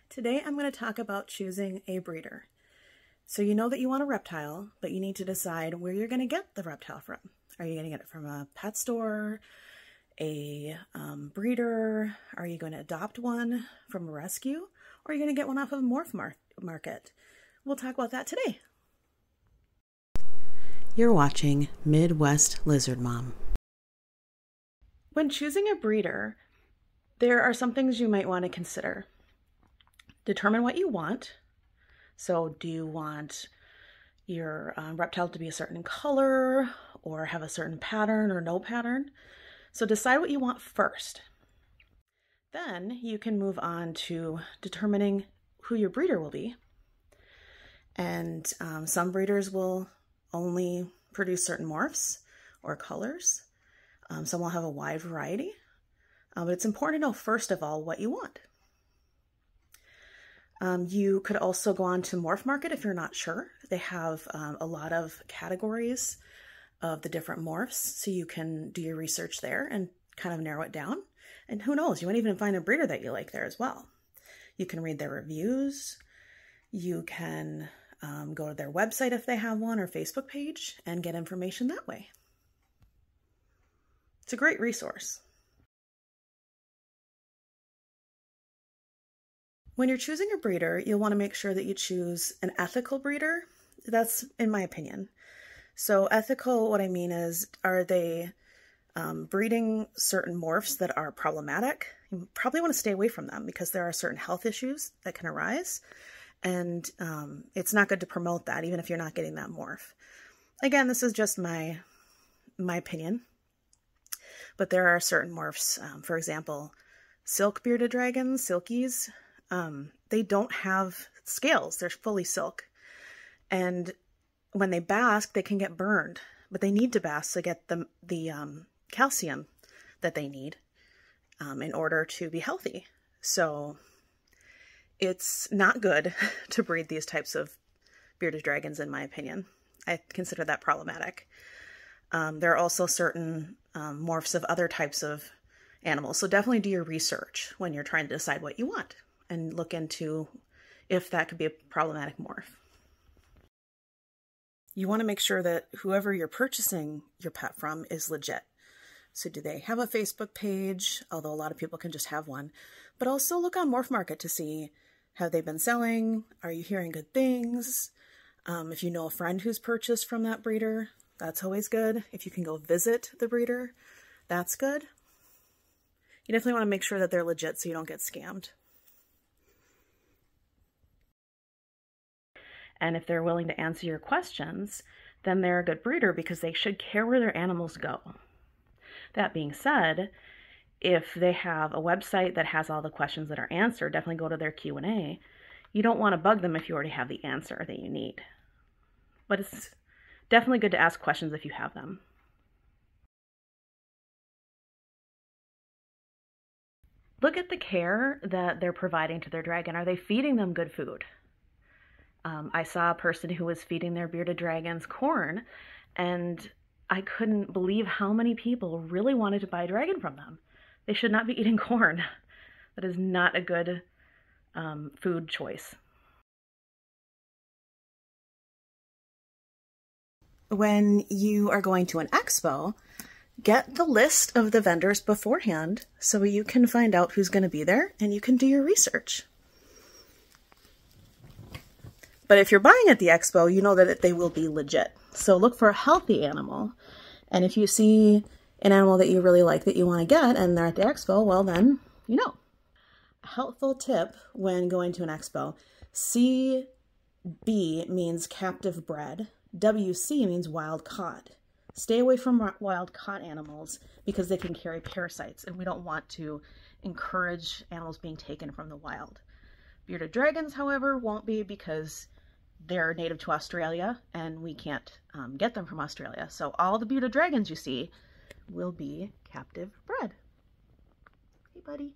Today I'm going to talk about choosing a breeder. So you know that you want a reptile, but you need to decide where you're going to get the reptile from. Are you going to get it from a pet store, a breeder? Are you going to adopt one from a rescue? Or are you going to get one off of a morph market? We'll talk about that today. You're watching Midwest Lizard Mom. When choosing a breeder, there are some things you might want to consider. Determine what you want. So do you want your reptile to be a certain color or have a certain pattern or no pattern? So decide what you want first. Then you can move on to determining who your breeder will be. And some breeders will only produce certain morphs or colors. Some will have a wide variety. But it's important to know, first of all, what you want. You could also go on to Morph Market if you're not sure. They have a lot of categories of the different morphs, so you can do your research there and kind of narrow it down. And who knows, you might even find a breeder that you like there as well. You can read their reviews. You can go to their website if they have one or Facebook page and get information that way. It's a great resource. When you're choosing a breeder, you'll want to make sure that you choose an ethical breeder. That's in my opinion. So ethical, what I mean is, are they breeding certain morphs that are problematic? You probably want to stay away from them because there are certain health issues that can arise. And it's not good to promote that, even if you're not getting that morph. Again, this is just my opinion. But there are certain morphs, for example, silk bearded dragons, silkies, they don't have scales. They're fully silk. And when they bask, they can get burned, but they need to bask to get the calcium that they need in order to be healthy. So it's not good to breed these types of bearded dragons, in my opinion. I consider that problematic. There are also certain morphs of other types of animals. So definitely do your research when you're trying to decide what you want and look into if that could be a problematic morph. You want to make sure that whoever you're purchasing your pet from is legit. So do they have a Facebook page? Although a lot of people can just have one. But also look on Morph Market to see, have they been selling? Are you hearing good things? If you know a friend who's purchased from that breeder, that's always good. If you can go visit the breeder, that's good. You definitely want to make sure that they're legit so you don't get scammed. And if they're willing to answer your questions, then they're a good breeder because they should care where their animals go. That being said, if they have a website that has all the questions that are answered, definitely go to their Q&A. You don't want to bug them if you already have the answer that you need. But it's definitely good to ask questions if you have them. Look at the care that they're providing to their dragon. Are they feeding them good food? I saw a person who was feeding their bearded dragons corn, and I couldn't believe how many people really wanted to buy a dragon from them. They should not be eating corn. That is not a good food choice. When you are going to an expo, get the list of the vendors beforehand so you can find out who's going to be there and you can do your research. But if you're buying at the expo, you know that they will be legit. So look for a healthy animal. And if you see an animal that you really like that you want to get and they're at the expo, well then, you know. A helpful tip when going to an expo, CB means captive bred, WC means wild caught. Stay away from wild caught animals because they can carry parasites and we don't want to encourage animals being taken from the wild. Bearded dragons, however, won't be because they're native to Australia and we can't get them from Australia. So all the bearded dragons you see will be captive bred. Hey, buddy.